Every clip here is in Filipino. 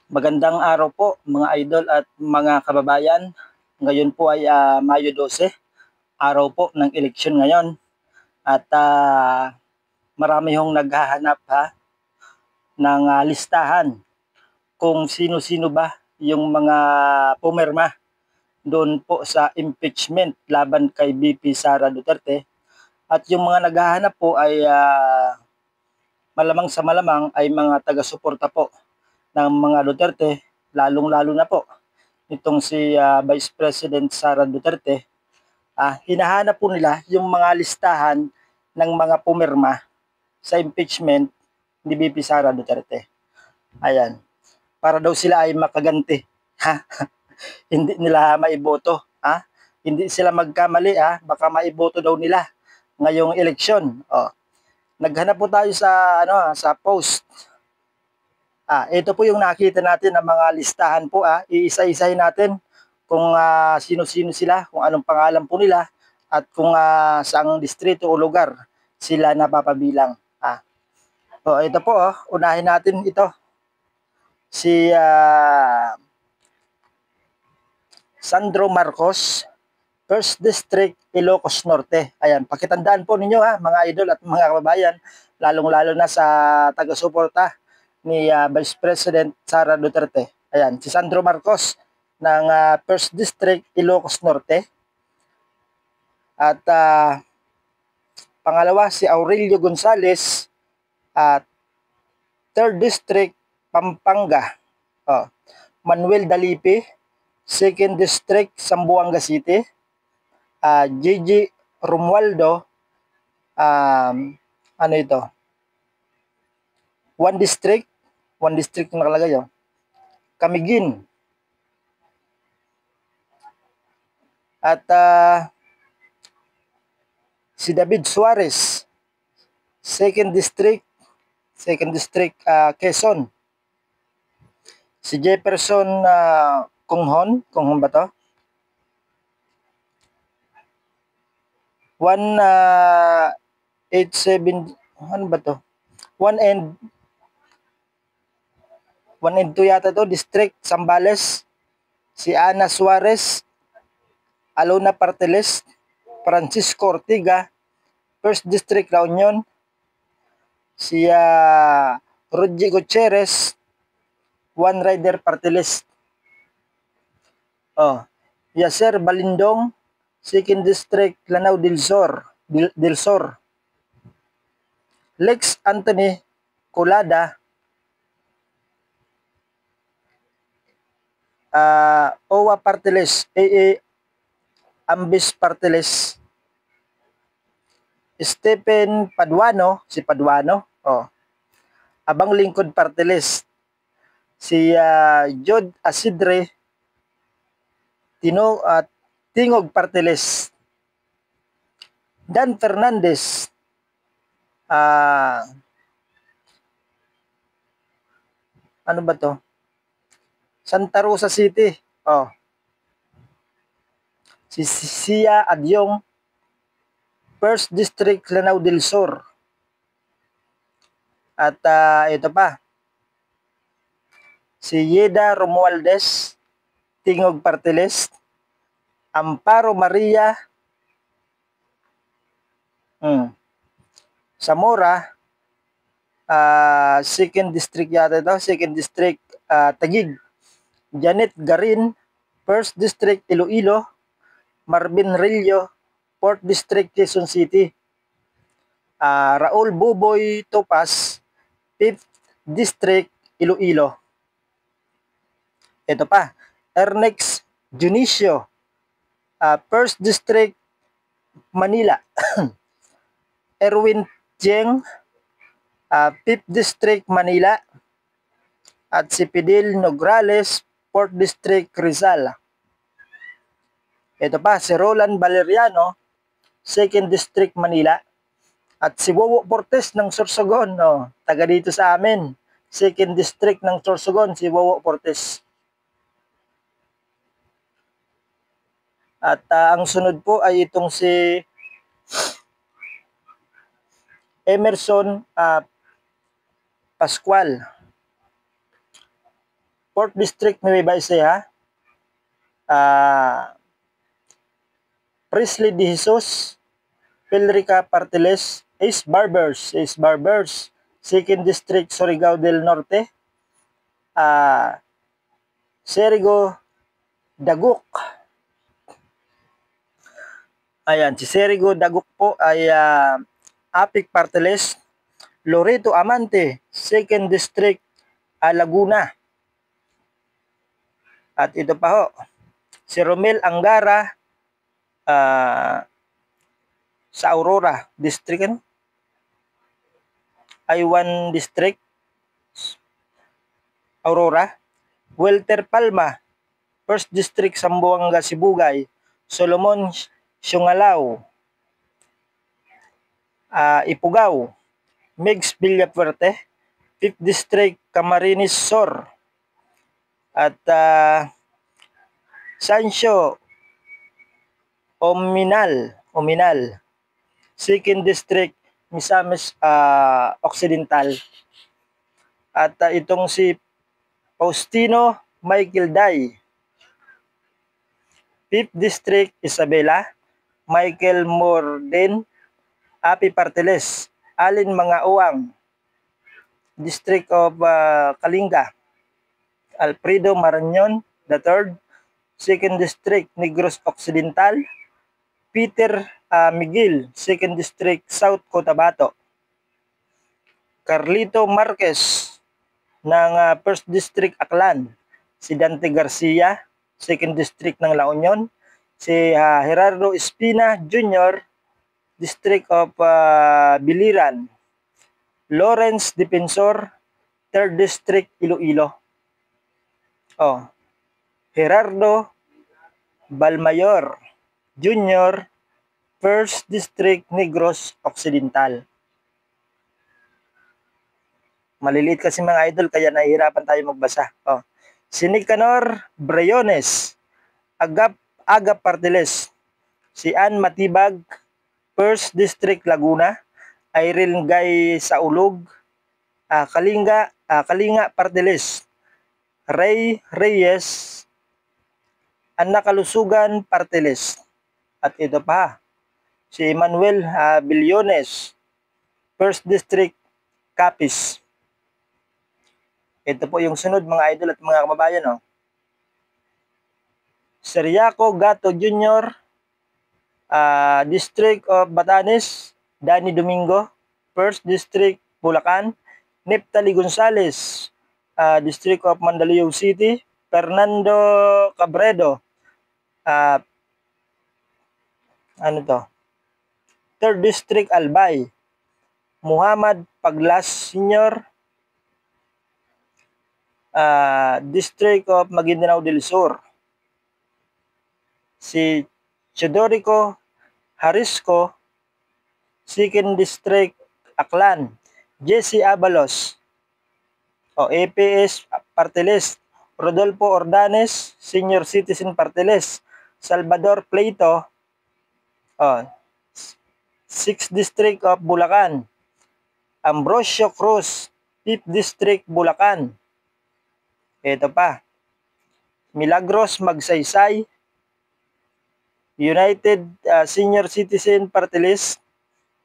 Magandang araw po mga idol at mga kababayan. Ngayon po ay Mayo 12, araw po ng eleksyon ngayon. At marami hong naghahanap ng listahan kung sino-sino ba yung mga pumirma doon po sa impeachment laban kay BP Sara Duterte. At yung mga naghahanap po ay malamang sa malamang ay mga taga-suporta po ng mga Duterte, lalong-lalo na po itong si Vice President Sara Duterte. Hinahanap po nila yung mga listahan ng mga pumirma sa impeachment ni BP Sara Duterte. Ayan. Para daw sila ay makaganti. Ha? Hindi nila maiboto. Ha? Hindi sila magkamali. Baka maiboto daw nila ngayong eleksyon. Naghanap po tayo sa post. Ito po yung nakita natin ng mga listahan po. Iisa-isahin natin kung sino-sino sila, kung anong pangalan po nila, at kung saang distrito o lugar sila napapabilang. Ito po, unahin natin ito. Si Sandro Marcos, 1st District, Ilocos Norte. Ayan, pakitandaan po ninyo mga idol at mga kababayan, lalong-lalo na sa taga-suporta ni Vice President Sara Duterte. Ayan, si Sandro Marcos ng 1st District, Ilocos Norte. At pangalawa, si Aurelio Gonzales at 3rd District, Pampanga. Manuel Dalipi, 2nd District, Zamboanga City. JJ Romualdo, ano ito? 1 District nakalagay Camiguin. At si David Suarez, 2nd District, Quezon. Si Jefferson Kunghon ba to? 187, ano ba to? 1 and 2 yata to, District Zambales. Si Ana Suarez, Alona Parteles, Francisco Ortiga, 1st District, La Union. Si Rodji Gutierrez, One Rider Parteles. Yasser Balindong, 2nd District, Lanao del Sur. Lex Anthony Colada, OWA Parteles, AA Ambis Parteles. Stephen Paduano, si Paduano, Abang Lingkod Parteles. Si Jod Asidre Tingog Parteles. Dan Fernandez, ano ba to? Santa Rosa City. Si Sia Adyong, 1st District, Lanao del Sur. At ito pa. Si Yeda Romualdez, Tingog Parteles. Amparo Maria Zamora, 2nd District yata ito, 2nd District, Taguig. Janet Garin, 1st District, Iloilo. Marvin Rillo, 4th District, Quezon City. Raul Buboy Topas, 5th District, Iloilo. Ito pa, Ernex Junicio, 1st District, Manila. Erwin Tieng, 5th District, Manila. At si Fidel Nograles, 4th District, Rizal. Ito pa, si Roland Valeriano, 2nd District, Manila. At si Wowo Portes ng Sorsogon, taga dito sa amin. 2nd District ng Sorsogon, si Wowo Portes. At ang sunod po ay itong si Emerson Pascual, 4th District Nueva Ecija, Presley De Jesus, Pilrica Partiles, Ace Barbers, 2nd District Surigao del Norte, Serigo Daguk. Ayan, si Serigo Daguk po ay Apik Partiles, Loreto Amante, 2nd District Laguna. At ito pa ho, si Romel Angara sa Aurora District, I1 District, Aurora. Welter Palma, 1st District Zamboanga Sibugay, Solomon Siungalaw, Ifugao, Megs Villafuerte, 5th District Camarines Sur, at Sancho Ominal, 2nd District Misamis Occidental. At itong si Faustino Michael Day, 5th District Isabela, Michael Morden, Api Partiles, Alin Mga Uwang, District of Kalinga, Alfredo Marañon III, 2nd District Negros Occidental, Peter Miguel, 2nd District South Cotabato, Carlito Marquez ng 1st District Aklan, si Dante Garcia, 2nd District ng La Union, si Gerardo Espina Jr., District of Biliran, Lawrence Defensor, 3rd District Iloilo. Gerardo Balmayor Jr., 1st District Negros Occidental. Maliliit kasi mga idol, kaya nahihirapan tayo magbasa. Si Nicanor Briones, Agap Partiles, si Ann Matibag, 1st District Laguna, Irene Gay Saulog, Kalinga Partiles, Ray Reyes, Anakalusugan Partiles. At ito pa, si Emmanuel Billones, 1st District Capiz. Ito po yung sunod mga idol at mga kababayan. Seriaco Gato Jr., District of Batanes, Danny Domingo, 1st District Bulacan, Neftali Gonzales, District of Mandaluyong City, Fernando Cabredo, 3rd District Albay, Muhammad Paglas Sr., District of Maguindanao del Sur, si Chodorico Harisco, 2nd District Aklan, Jesse Abalos, APS Partiles, Rodolfo Ordanes, Senior Citizen Partiles, Salvador Pleito, 6th District of Bulacan, Ambrosio Cruz, 5th District Bulacan. Ito pa, Milagros Magsaysay, United Senior Citizen Party List,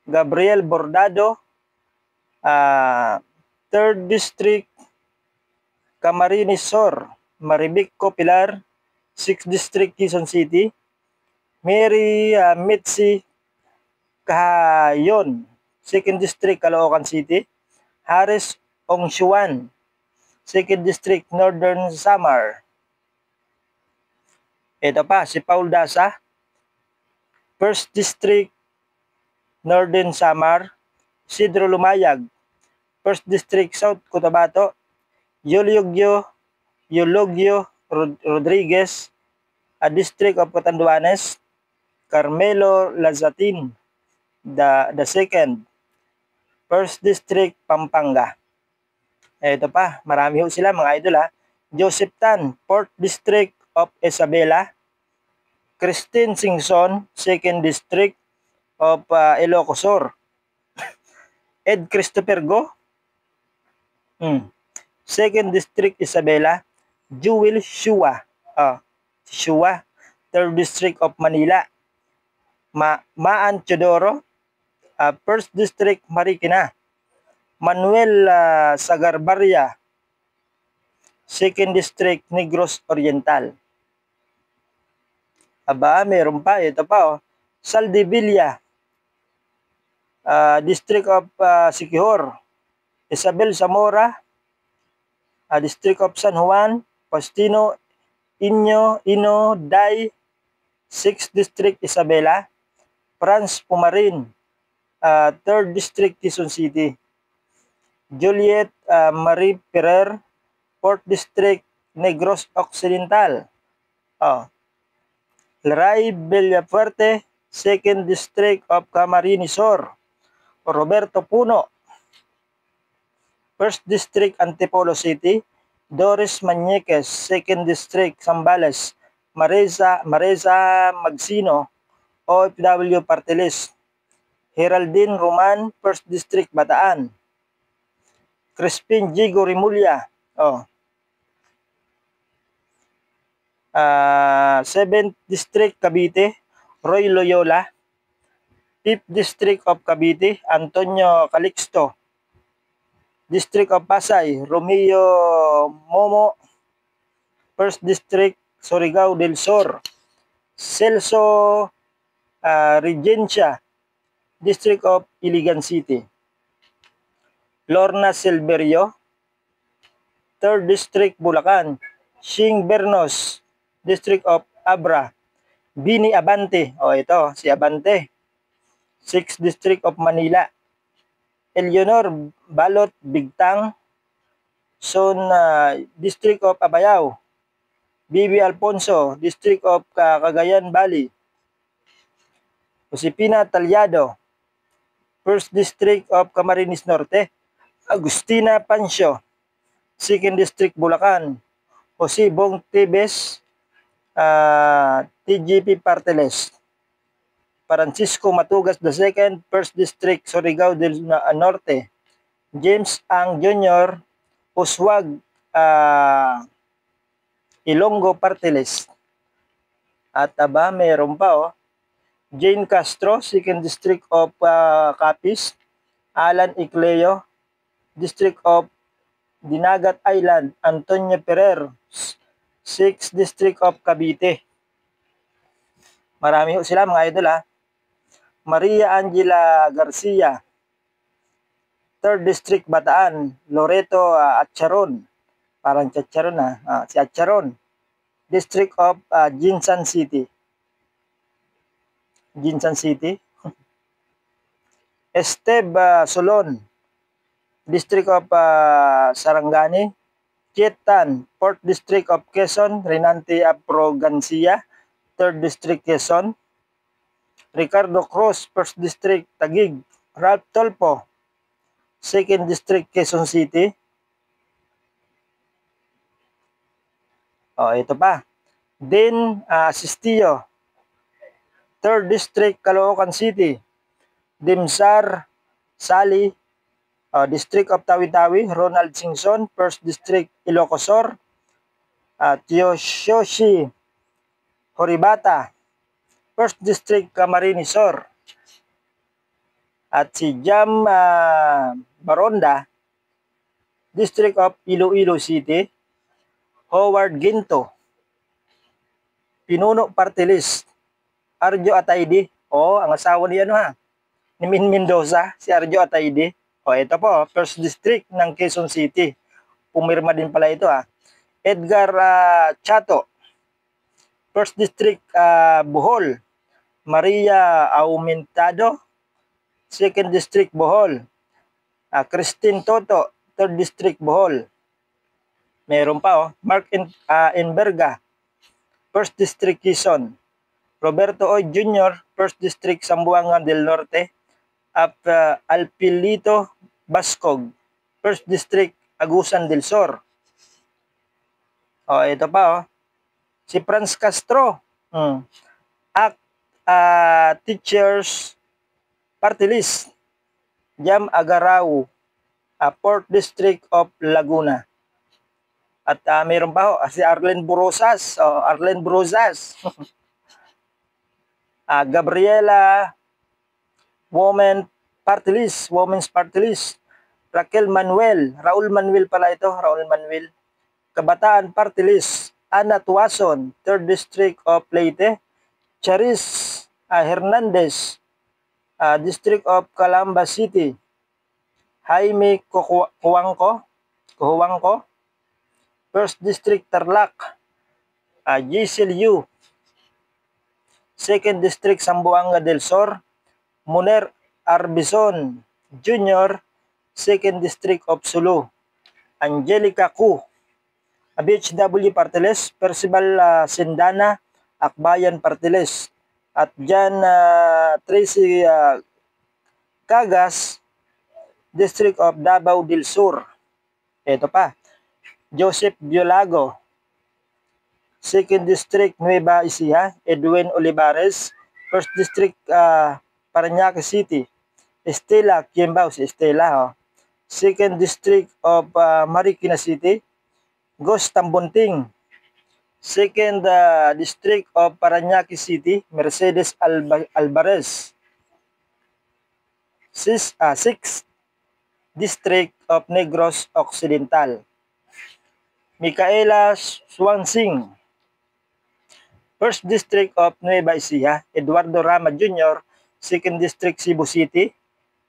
Gabriel Bordado, 3rd District Camarines Sur, Maribic Copilar, 6th District Quezon City, Mary Mitzi Kahayon, 2nd District Caloocan City, Harris Ongsuan, 2nd District Northern Samar. Ito pa, si Paul Dasa, 1st District Northern Samar, Isidro Lumayag, 1st District South Cotabato, Eulogio Rodriguez, District of Catanduanes, Carmelo Lazatin, the 2nd, 1st District Pampanga. Ito pa, marami ho sila mga idol Joseph Tan, 4th District of Isabela, Christine Singson, 2nd District of Ilocos Sur, Ed Christopher Go, 2nd District Isabela, Jewel Shua. Shua, 3rd District of Manila. Maan Chodoro, 1st District Marikina. Manuel Sagarbarria, 2nd District Negros Oriental. Aba, meron pa. Ito pa, Saldivilla, District of Siquijor. Isabel Zamora, District of San Juan. Faustino Ino Day, 6th District Isabela. Franz Pumarin, 3rd District Quezon City. Juliet Marie Ferrer, 4th District Negros Occidental. Laray Villafuerte, 2nd District of Camarines Sur. Roberto Puno, 1st District Antipolo City. Doris Mañeques, 2nd District Zambales. Mareza Magsino, OFW Party List. Geraldine Roman, 1st District Bataan. Crispin Jigo Rimulya, 7th District Cavite. Roy Loyola. 5th District of Cavite, Antonio Calixto. District of Pasay, Romeo Momo. 1st District Surigao del Sur. Celso Regencia, District of Iligan City. Lorna Silverio, 3rd District Bulacan. Shing Bernos, District of Abra. Bini Abante, ito si Abante, 6th District of Manila. Eleanor Balot Bigtang, Son District of Apayao. Bibi Alfonso, District of Cagayan Valley. Josepina Talyado, 1st District of Camarines Norte. Agustina Pancio, 2nd District Bulacan. Jose Bong Tibes, TGP Party List. Francisco Matugas II, 1st District Surigao del Norte. James Ang Jr., Uswag, Ilonggo Party List. At meron pa Jane Castro, 2nd District of Capiz. Alan Icleo, District of Dinagat Island. Antonio Ferrer, 6th District of Cavite. Marami sila mga idol Maria Angela Garcia, 3rd District Bataan. Loreto Acharon, parang Chacharon si Acharon, District of Jinsan City. Esteb Solon, District of Sarangani. Chetan, 4th District of Quezon. Renante Aprogancia, 3rd District Quezon. Ricardo Cruz, 1st District Taguig. Ralph Tolpo, 2nd District Quezon City. Ito pa. Din Asistio, 3rd District Caloocan City. Dimsar Sali, District of Tawi-Tawi. Ronald Singson, 1st District Ilocos Sur. Tiyoshoshi Horibata, 1st District Camarines Sur. At si Jam Baronda, District of Iloilo City. Howard Ginto, Pinuno Party List. Arjo Atayde, ang asawa ni ni Mendoza, si Arjo Atayde. Ito po, 1st District ng Quezon City. Pumirma din pala ito Edgar Chato, 1st District Bohol. Maria Aumentado, 2nd District Bohol. Christine Toto, 3rd District Bohol. Meron pa Mark Enberga, 1st District Quezon. Roberto Oy Jr., 1st District Zamboanga del Norte. Alpilito Bascog, 1st District Agusan del Sur. Ito pa si Franz Castro, Teachers Party List. Jam Agarao, 4th District of Laguna. At mayroon pa ho, si Arlen Brosas. Arlen Brosas. Gabriela, Women's Party List. Raul Manuel pala ito, Raul Manuel. Kabataan Party List. Ana Tuason, 3rd District of Leyte. Charis Hernandez, District of Calamba City. Jaime Kuhuangko, 1st District Tarlac. Giselle Yu, 2nd District Zamboanga del Sur. Muner Arbizon Jr., 2nd District of Sulu. Angelica Ku, BHW Party List. Percival Sindana, Akbayan Party List. At dyan Tracy Cagas, District of Davao del Sur. Ito pa, Joseph Biolago, 2nd District Nueva Ecija. Edwin Olivares, 1st District Parañaque City. Estela Kiembao, si Estela. 2nd District of Marikina City. Ghost Tambunting, 2nd District of Parañaque City. Mercedes Alvarez, 6th District of Negros Occidental. Micaela Swansing, 1st District of Nueva Ecija. Eduardo Rama Jr., 2nd District Cebu City.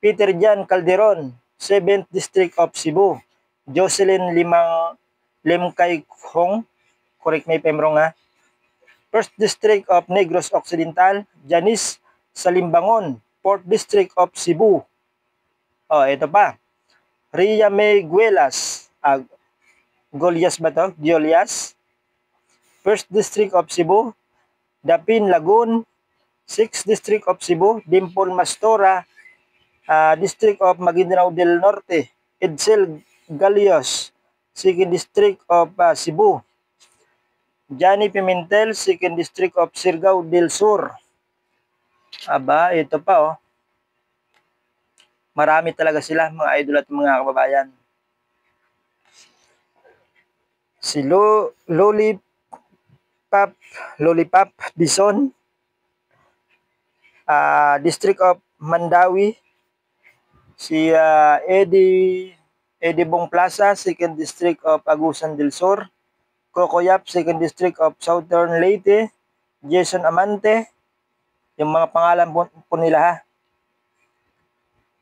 Peter Jan Calderon, 7th District of Cebu. Jocelyn Limkay Hong, correct me if I'm wrong 1st District of Negros Occidental. Janice Salimbangon, 4th District of Cebu. Ito pa. Ria May Guelas, Golias ba to? Golias, 1st District of Cebu. Dapin Lagun, 6th District of Cebu. Dimple Mastora, District of Maguindanao del Norte. Edsel Galios, 2nd District of Cebu. Johnny Pimentel, 2nd District of Surigao del Sur. Aba, ito pa Marami talaga sila, mga idol at mga kababayan. Si Lollipop Bison, District of Mandawi. Si Eddie Bong Plaza, 2nd District of Agusan del Sur. Cocoyap, 2nd District of Southern Leyte. Jason Amante, yung mga pangalan po nila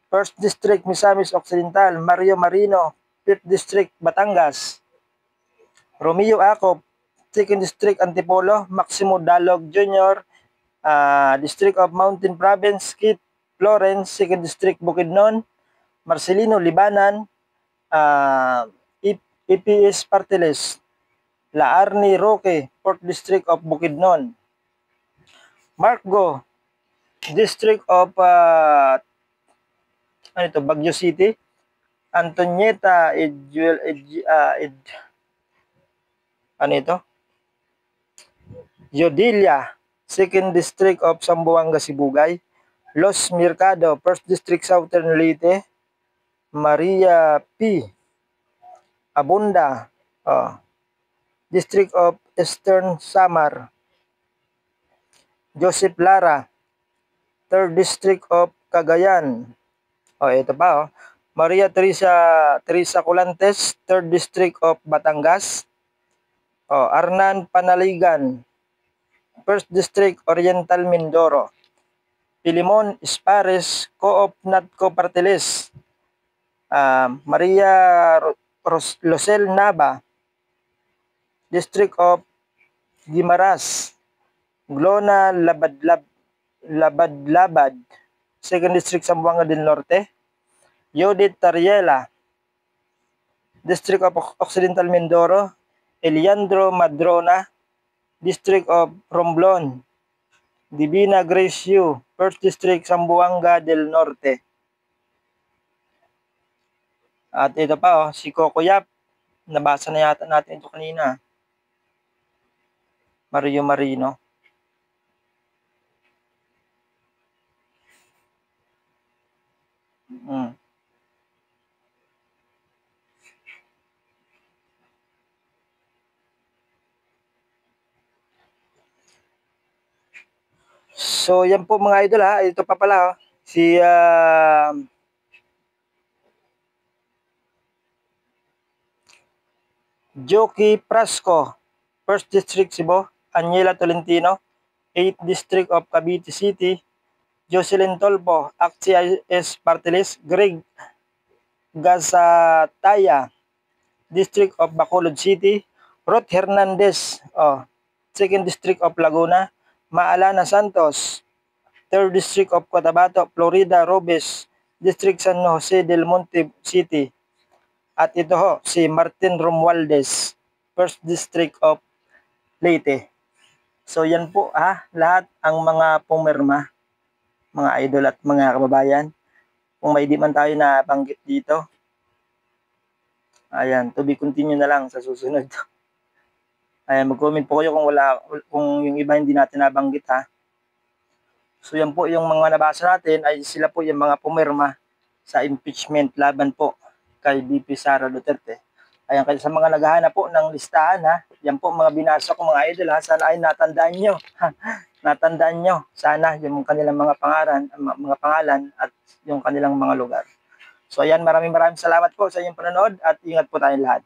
1st District Misamis Occidental. Mario Marino, 5th District Batangas. Romeo Acop, 2nd District Antipolo. Maximo Dalog Jr., District of Mountain Province. Kit Florence, 2nd District Bukidnon. Marcelino Libanan, EPS Party List. Laarni Roque, 4th District of Bukidnon. Marco, District of Baguio City. Antonieta Yodilia, 2nd District of Zamboanga Sibugay. Los Mercado, 1st District Southern Leyte. Maria P. Abunda, District of Eastern Samar. Joseph Lara, 3rd District of Cagayan. Ito pa Maria Teresa Colantes, 3rd District of Batangas. Arnan Panaligan, 1st District Oriental Mindoro. Pilimon Espares, Co-op Natco Party List. Maria Losel Nava, District of Guimaras. Glona Labad, 2nd District Zamboanga del Norte. Judith Tariela, District of Occidental Mindoro. Eliandro Madrona, District of Romblon. Divina Grace Yu, 1st District Zamboanga del Norte. At ito pa si Cocoyap. Nabasa na yata natin ito kanina. Mario Marino. So yan po mga idol ha, ito pa pala si Jockey Prasco, 1st District Cebu, Aniela Tolentino, 8th District of Cavite City, Jocelyn Tolpo, Axia S. Partilis, Greg Gazataya, District of Bacolod City, Ruth Hernandez, 2nd District of Laguna, Maalana Santos, 3rd District of Cotabato, Florida Robes, District San Jose del Monte City. At ito ho, si Martin Romualdez, 1st District of Leyte. So yan po lahat ang mga pumirma, mga idol at mga kababayan. Kung may di man tayo na banggit dito, ayan, to be continue na lang sa susunod. Ayan, mag-comment po kayo kung yung iba hindi natin nabanggit So yan po yung mga nabasa natin ay sila po yung mga pumirma sa impeachment laban po kay VP Sara Duterte. Ayan, kaya sa mga naghahanap po ng listahan yan po mga binasa ko mga idol sana ay natandaan nyo. Natandaan nyo sana yung kanilang mga pangalan at yung kanilang mga lugar. So ayan, maraming salamat po sa inyong panonood at ingat po tayong lahat.